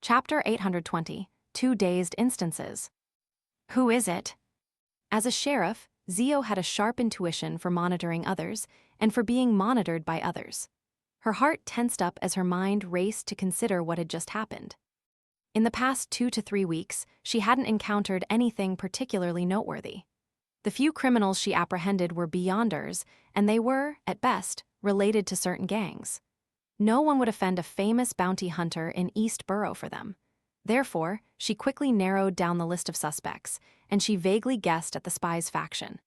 Chapter 820, Two Dazed Instances. Who is it? As a sheriff, Zio had a sharp intuition for monitoring others and for being monitored by others. Her heart tensed up as her mind raced to consider what had just happened. In the past 2 to 3 weeks, she hadn't encountered anything particularly noteworthy. The few criminals she apprehended were beyonders, and they were, at best, related to certain gangs. No one would offend a famous bounty hunter in East Borough for them. Therefore, she quickly narrowed down the list of suspects, and she vaguely guessed at the spy's faction.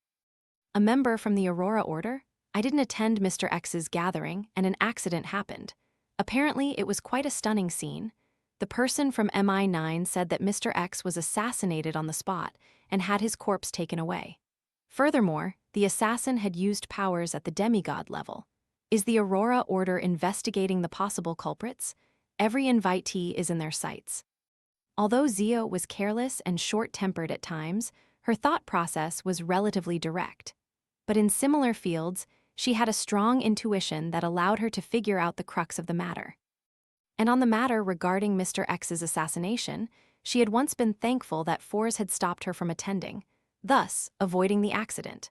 A member from the Aurora Order? I didn't attend Mr. X's gathering, and an accident happened. Apparently, it was quite a stunning scene. The person from MI9 said that Mr. X was assassinated on the spot and had his corpse taken away. Furthermore, the assassin had used powers at the demigod level. Is the Aurora Order investigating the possible culprits? Every invitee is in their sights. Although Zio was careless and short-tempered at times, her thought process was relatively direct. But in similar fields, she had a strong intuition that allowed her to figure out the crux of the matter. And on the matter regarding Mr. X's assassination, she had once been thankful that Fours had stopped her from attending, thus avoiding the accident.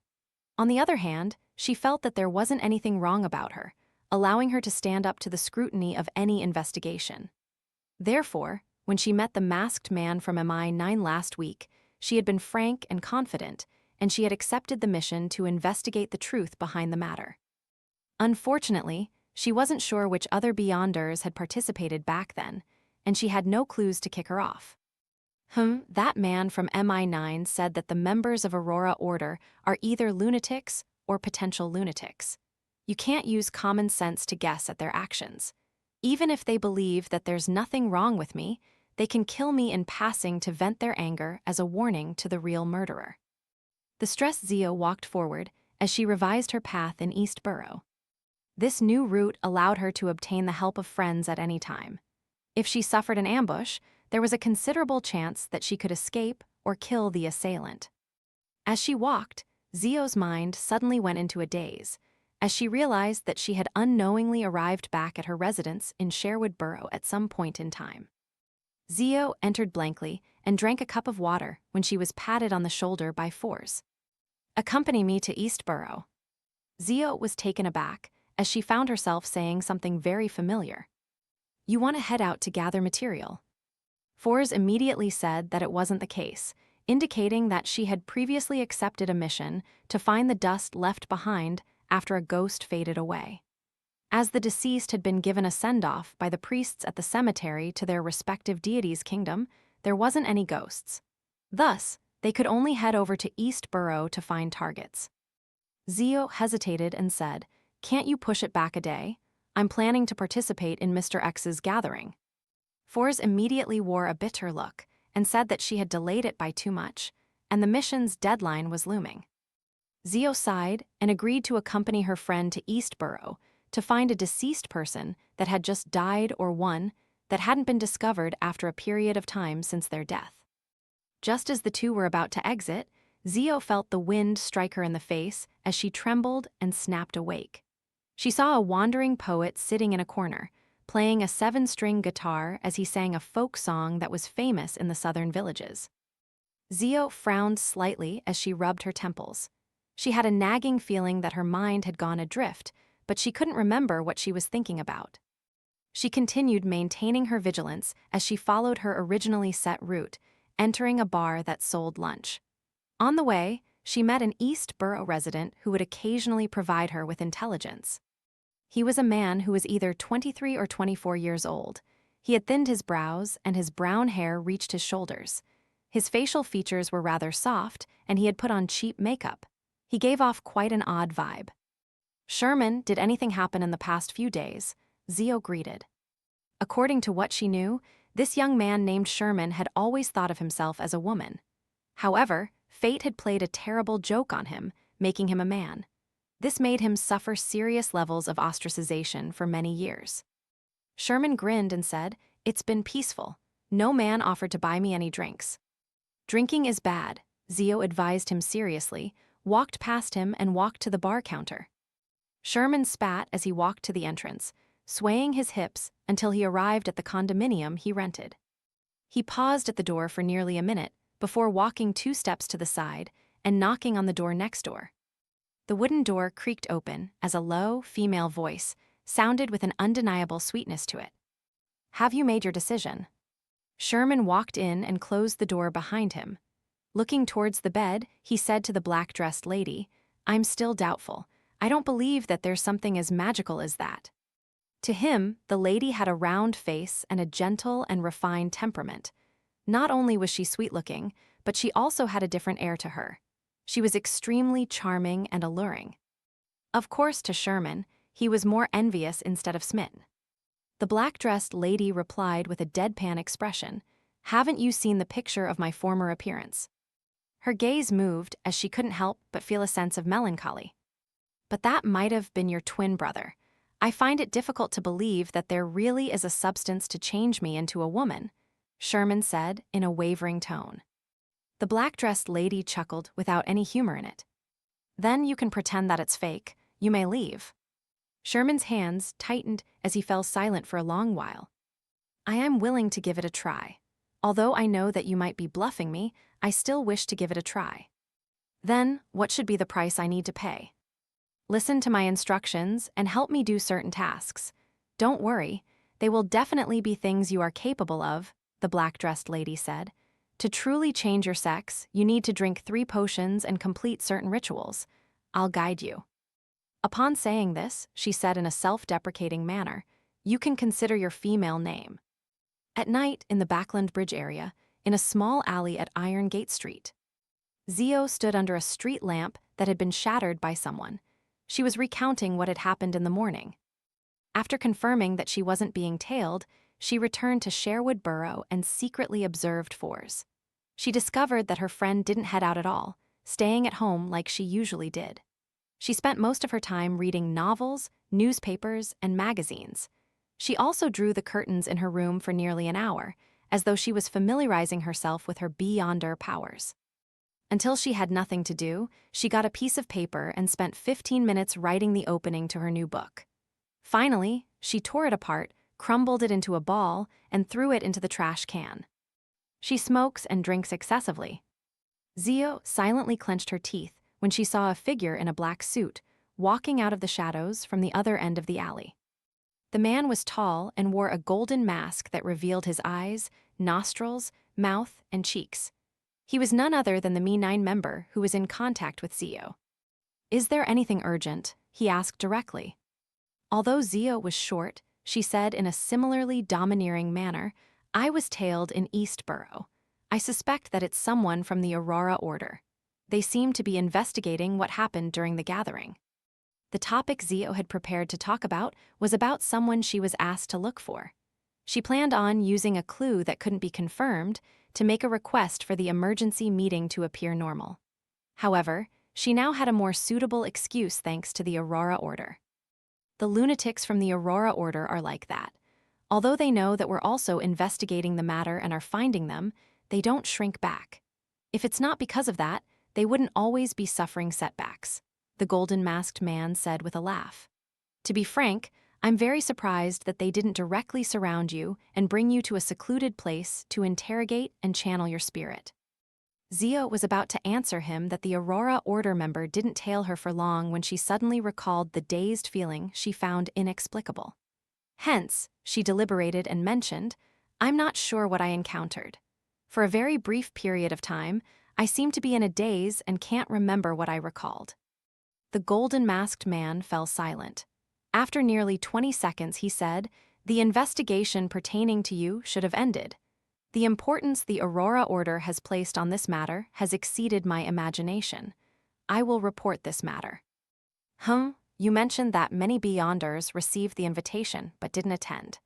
On the other hand, she felt that there wasn't anything wrong about her, allowing her to stand up to the scrutiny of any investigation. Therefore, when she met the masked man from MI9 last week, she had been frank and confident, and she had accepted the mission to investigate the truth behind the matter. Unfortunately, she wasn't sure which other Beyonders had participated back then, and she had no clues to kick her off. That man from MI9 said that the members of Aurora Order are either lunatics or potential lunatics. You can't use common sense to guess at their actions. Even if they believe that there's nothing wrong with me, they can kill me in passing to vent their anger as a warning to the real murderer. The stressed Zio walked forward as she revised her path in East Borough. This new route allowed her to obtain the help of friends at any time. If she suffered an ambush, there was a considerable chance that she could escape or kill the assailant. As she walked, Zio's mind suddenly went into a daze, as she realized that she had unknowingly arrived back at her residence in Sherwood Borough at some point in time. Zio entered blankly and drank a cup of water when she was patted on the shoulder by Fours. "Accompany me to East Borough." Zio was taken aback as she found herself saying something very familiar. "You want to head out to gather material." Fours immediately said that it wasn't the case, indicating that she had previously accepted a mission to find the dust left behind after a ghost faded away. As the deceased had been given a send-off by the priests at the cemetery to their respective deities' kingdom, there wasn't any ghosts. Thus, they could only head over to East Borough to find targets. Zio hesitated and said, "Can't you push it back a day? I'm planning to participate in Mr. X's gathering." Fours immediately wore a bitter look and said that she had delayed it by too much, and the mission's deadline was looming. Zio sighed and agreed to accompany her friend to East Borough to find a deceased person that had just died or one that hadn't been discovered after a period of time since their death. Just as the two were about to exit, Zio felt the wind strike her in the face as she trembled and snapped awake. She saw a wandering poet sitting in a corner, playing a 7-string guitar as he sang a folk song that was famous in the southern villages. Zio frowned slightly as she rubbed her temples. She had a nagging feeling that her mind had gone adrift, but she couldn't remember what she was thinking about. She continued maintaining her vigilance as she followed her originally set route, entering a bar that sold lunch. On the way, she met an East Borough resident who would occasionally provide her with intelligence. He was a man who was either 23 or 24 years old. He had thinned his brows, and his brown hair reached his shoulders. His facial features were rather soft, and he had put on cheap makeup. He gave off quite an odd vibe. "Sherman, did anything happen in the past few days?" Zio greeted. According to what she knew, this young man named Sherman had always thought of himself as a woman. However, fate had played a terrible joke on him, making him a man. This made him suffer serious levels of ostracization for many years. Sherman grinned and said, "It's been peaceful. No man offered to buy me any drinks." "Drinking is bad," Zio advised him seriously, walked past him and walked to the bar counter. Sherman spat as he walked to the entrance, swaying his hips until he arrived at the condominium he rented. He paused at the door for nearly a minute before walking 2 steps to the side and knocking on the door next door. The wooden door creaked open as a low, female voice sounded with an undeniable sweetness to it. "Have you made your decision?" Sherman walked in and closed the door behind him. Looking towards the bed, he said to the black-dressed lady, "I'm still doubtful. I don't believe that there's something as magical as that." To him, the lady had a round face and a gentle and refined temperament. Not only was she sweet-looking, but she also had a different air to her. She was extremely charming and alluring. Of course, to Sherman, he was more envious instead of smitten. The black-dressed lady replied with a deadpan expression, "Haven't you seen the picture of my former appearance?" Her gaze moved as she couldn't help but feel a sense of melancholy. "But that might have been your twin brother. I find it difficult to believe that there really is a substance to change me into a woman," Sherman said in a wavering tone. The black-dressed lady chuckled without any humor in it. "Then you can pretend that it's fake. You may leave." Sherman's hands tightened as he fell silent for a long while. "I am willing to give it a try. Although I know that you might be bluffing me, I still wish to give it a try." "Then, what should be the price I need to pay?" "Listen to my instructions and help me do certain tasks. Don't worry, they will definitely be things you are capable of," the black-dressed lady said. "To truly change your sex, you need to drink 3 potions and complete certain rituals. I'll guide you." Upon saying this, she said in a self-deprecating manner, "You can consider your female name." At night, in the Backland Bridge area, in a small alley at Iron Gate Street, Zio stood under a street lamp that had been shattered by someone. She was recounting what had happened in the morning. After confirming that she wasn't being tailed, she returned to Sherwood Borough and secretly observed Fours. She discovered that her friend didn't head out at all, staying at home like she usually did. She spent most of her time reading novels, newspapers, and magazines. She also drew the curtains in her room for nearly an hour, as though she was familiarizing herself with her beyonder powers. Until she had nothing to do, she got a piece of paper and spent 15 minutes writing the opening to her new book. Finally, she tore it apart, crumbled it into a ball, and threw it into the trash can. She smokes and drinks excessively. Zio silently clenched her teeth when she saw a figure in a black suit walking out of the shadows from the other end of the alley. The man was tall and wore a golden mask that revealed his eyes, nostrils, mouth, and cheeks. He was none other than the Me9 member who was in contact with Zio. "Is there anything urgent?" he asked directly. Although Zio was short, she said in a similarly domineering manner, "I was tailed in Eastborough. I suspect that it's someone from the Aurora Order. They seem to be investigating what happened during the gathering." The topic Zio had prepared to talk about was about someone she was asked to look for. She planned on using a clue that couldn't be confirmed to make a request for the emergency meeting to appear normal. However, she now had a more suitable excuse thanks to the Aurora Order. The lunatics from the Aurora Order are like that. Although they know that we're also investigating the matter and are finding them, they don't shrink back. If it's not because of that, they wouldn't always be suffering setbacks, the golden-masked man said with a laugh. "To be frank, I'm very surprised that they didn't directly surround you and bring you to a secluded place to interrogate and channel your spirit." Zio was about to answer him that the Aurora Order member didn't tail her for long when she suddenly recalled the dazed feeling she found inexplicable. Hence, she deliberated and mentioned, "I'm not sure what I encountered. For a very brief period of time, I seemed to be in a daze and can't remember what I recalled." The golden-masked man fell silent. After nearly 20 seconds, he said, "The investigation pertaining to you should have ended. The importance the Aurora Order has placed on this matter has exceeded my imagination. I will report this matter." You mentioned that many Beyonders received the invitation but didn't attend."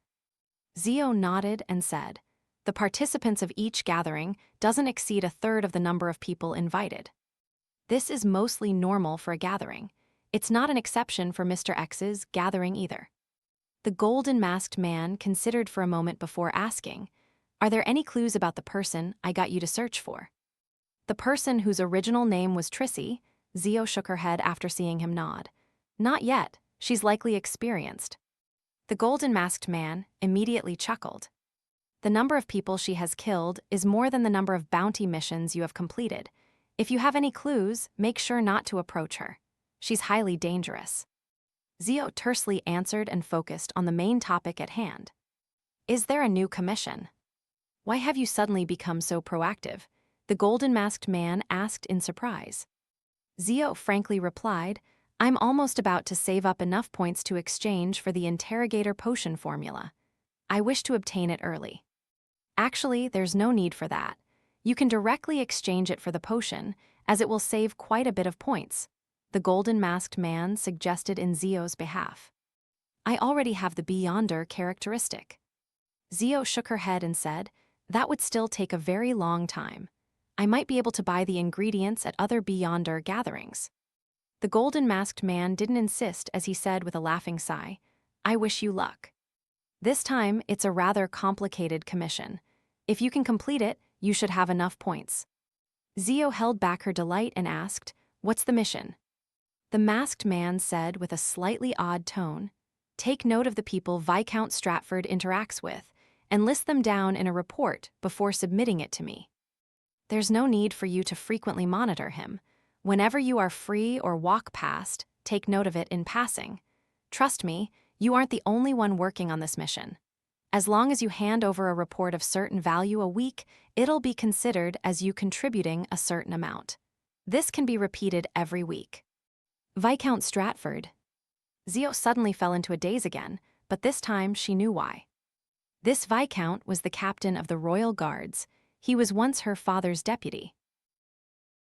Zio nodded and said, "The participants of each gathering doesn't exceed 1/3 of the number of people invited. This is mostly normal for a gathering. It's not an exception for Mr. X's gathering either." The golden-masked man considered for a moment before asking, "Are there any clues about the person I got you to search for?" "The person whose original name was Trissy," Zio shook her head after seeing him nod. "Not yet. She's likely experienced." The golden-masked man immediately chuckled. The number of people she has killed is more than the number of bounty missions you have completed. If you have any clues, make sure not to approach her. She's highly dangerous. Zio tersely answered and focused on the main topic at hand. Is there a new commission? Why have you suddenly become so proactive? The golden-masked man asked in surprise. Zio frankly replied, I'm almost about to save up enough points to exchange for the interrogator potion formula. I wish to obtain it early. Actually, there's no need for that. You can directly exchange it for the potion, as it will save quite a bit of points, the golden-masked man suggested in Zio's behalf. I already have the Beyonder characteristic. Zio shook her head and said, that would still take a very long time. I might be able to buy the ingredients at other Beyonder gatherings. The golden-masked man didn't insist as he said with a laughing sigh, I wish you luck. This time, it's a rather complicated commission. If you can complete it, you should have enough points. Zio held back her delight and asked, what's the mission? The masked man said with a slightly odd tone, take note of the people Viscount Stratford interacts with, and list them down in a report before submitting it to me. There's no need for you to frequently monitor him. Whenever you are free or walk past, take note of it in passing. Trust me, you aren't the only one working on this mission. As long as you hand over a report of certain value a week, it'll be considered as you contributing a certain amount. This can be repeated every week. Viscount Stratford. Zio suddenly fell into a daze again, but this time she knew why. This Viscount was the captain of the Royal Guards. He was once her father's deputy.